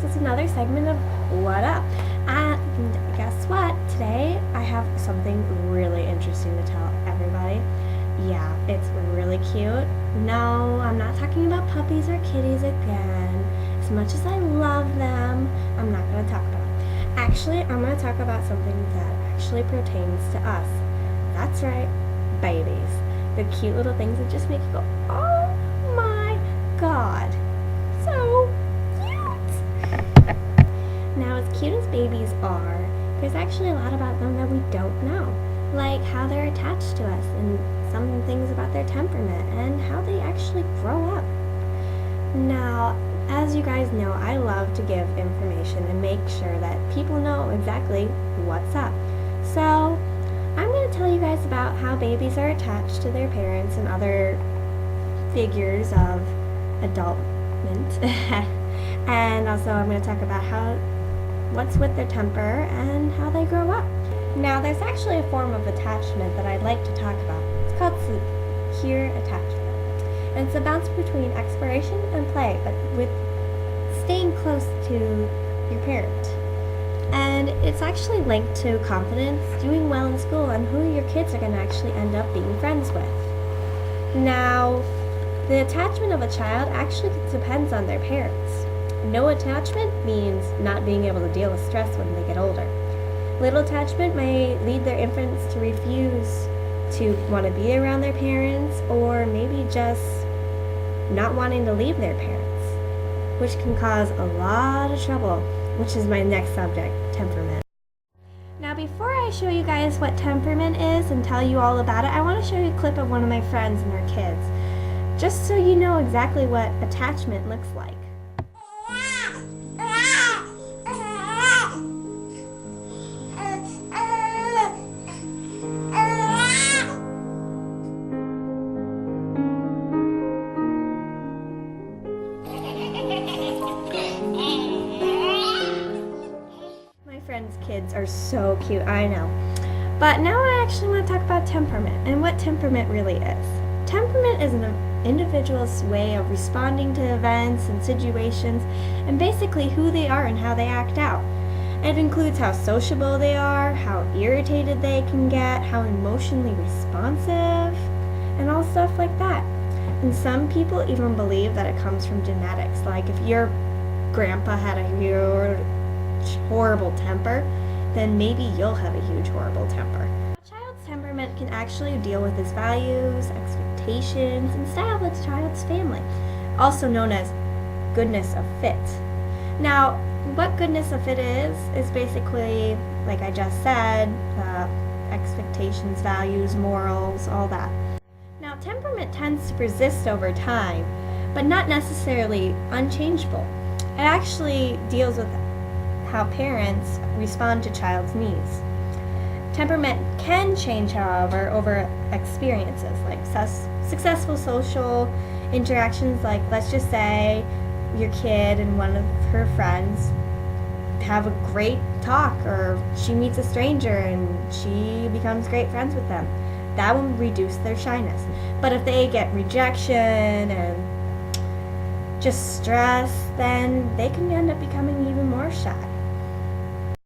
is another segment of What Up. And guess what? Today I have something really interesting to tell everybody. Yeah, it's really cute. No, I'm not talking about puppies or kitties again. As much as I love them, I'm not going to talk about it. Actually, I'm going to talk about something that actually pertains to us. That's right, babies. The cute little things that just make you go, oh my god. So cute! Now, as cute as babies are, there's actually a lot about them that we don't know. Like how they're attached to us and some things about their temperament and how they actually grow up. Now, as you guys know, I love to give information and make sure that people know exactly what's up. So, I'm going to tell you guys about how babies are attached to their parents and other figures of adultment. And also I'm going to talk about what's with their temper and how they grow up. Now, there's actually a form of attachment that I'd like to talk about. It's called secure attachment. And it's a bounce between exploration and play, but with staying close to your parent. And it's actually linked to confidence, doing well in school, and who your kids are going to actually end up being friends with. Now, the attachment of a child actually depends on their parents. No attachment means not being able to deal with stress when they get older. Little attachment may lead their infants to refuse to want to be around their parents, or maybe just not wanting to leave their parents, which can cause a lot of trouble, which is my next subject, temperament. Now, before I show you guys what temperament is and tell you all about it, I want to show you a clip of one of my friends and her kids, just so you know exactly what attachment looks like. Friends' kids are so cute, I know. But now I actually want to talk about temperament and what temperament really is. Temperament is an individual's way of responding to events and situations, and basically who they are and how they act out. It includes how sociable they are, how irritated they can get, how emotionally responsive, and all stuff like that. And some people even believe that it comes from genetics, like if your grandpa had a huge horrible temper, then maybe you'll have a huge horrible temper. A child's temperament can actually deal with his values, expectations, and style of the child's family, also known as goodness of fit. Now, what goodness of fit is basically, like I just said, expectations, values, morals, all that. Now, temperament tends to persist over time, but not necessarily unchangeable. It actually deals with how parents respond to child's needs. Temperament can change, however, over experiences like successful social interactions, like let's just say your kid and one of her friends have a great talk, or she meets a stranger and she becomes great friends with them. That will reduce their shyness. But if they get rejection and just stress, then they can end up becoming even more shy.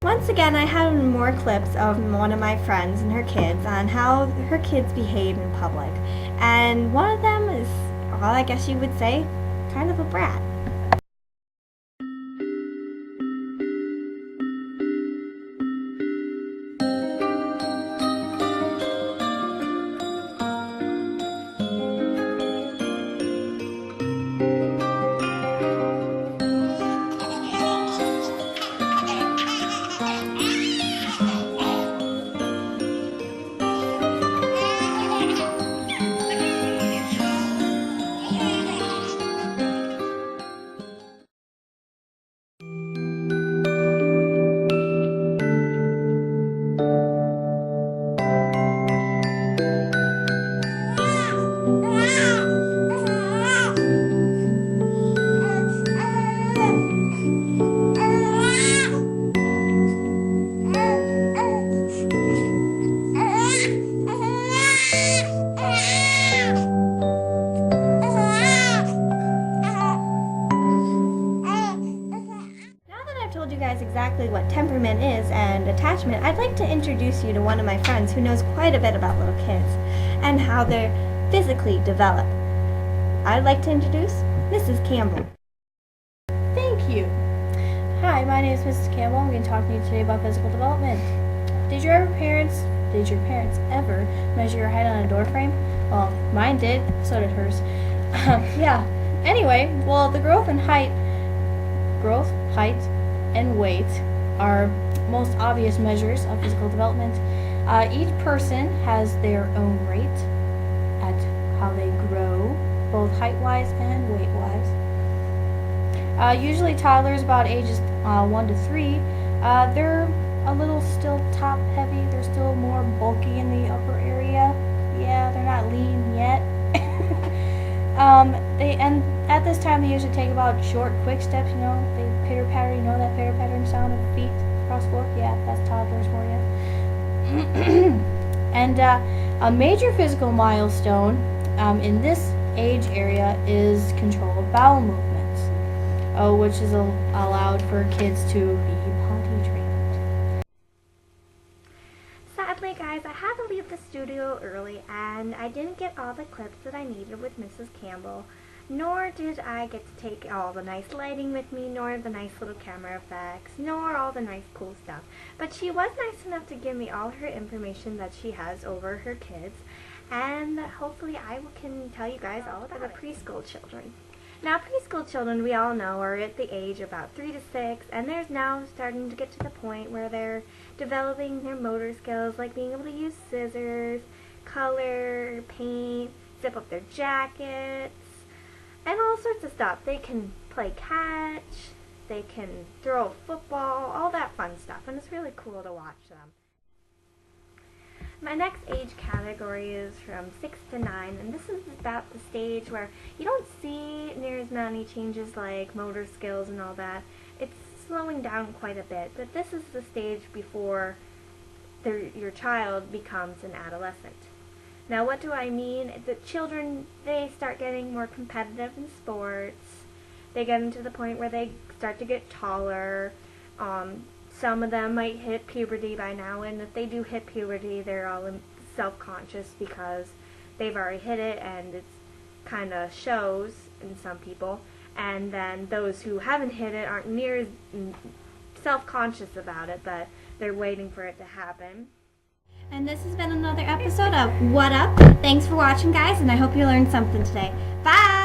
Once again, I have more clips of one of my friends and her kids on how her kids behave in public. And one of them is, well, I guess you would say, kind of a brat. told you guys exactly what temperament is and attachment, I'd like to introduce you to one of my friends who knows quite a bit about little kids and how they physically develop. I'd like to introduce Mrs. Campbell. Thank you. Hi, my name is Mrs. Campbell. I'm going to talk to you today about physical development. Did your parents ever measure your height on a door frame? Well, mine did, so did hers. Yeah. Anyway, well, the growth, height, and weight are most obvious measures of physical development. Each person has their own rate at how they grow, both height-wise and weight-wise. Usually toddlers about ages 1 to 3, they're a little still top-heavy. They're still more bulky in the upper area. Yeah, they're not lean yet. And at this time they usually take about short, quick steps. They pitter-patter. You know that pitter-pattering sound of feet across the floor? Yeah, that's toddlers for you. And a major physical milestone in this age area is control of bowel movements, which is allowed for kids to be potty trained. Sadly, guys, I had to leave the studio early and I didn't get all the clips that I needed with Mrs. Campbell, nor did I get to take all the nice lighting with me, nor the nice little camera effects, nor all the nice cool stuff. But she was nice enough to give me all her information that she has over her kids, and hopefully I can tell you guys all about the preschool children. Now, preschool children, we all know, are at the age about 3 to 6, and they're now starting to get to the point where they're developing their motor skills, like being able to use scissors, color, paint, zip up their jackets, and all sorts of stuff. They can play catch, they can throw a football, all that fun stuff, and it's really cool to watch them. My next age category is from 6 to 9, and this is about the stage where you don't see near as many changes like motor skills and all that. It's slowing down quite a bit, but this is the stage before your child becomes an adolescent. Now, what do I mean? The children, they start getting more competitive in sports. They get into the point where they start to get taller. Some of them might hit puberty by now, and if they do hit puberty, they're all self-conscious because they've already hit it, and it kind of shows in some people. And then those who haven't hit it aren't near as self-conscious about it, but they're waiting for it to happen. And this has been another episode of What Up? Thanks for watching, guys, and I hope you learned something today. Bye!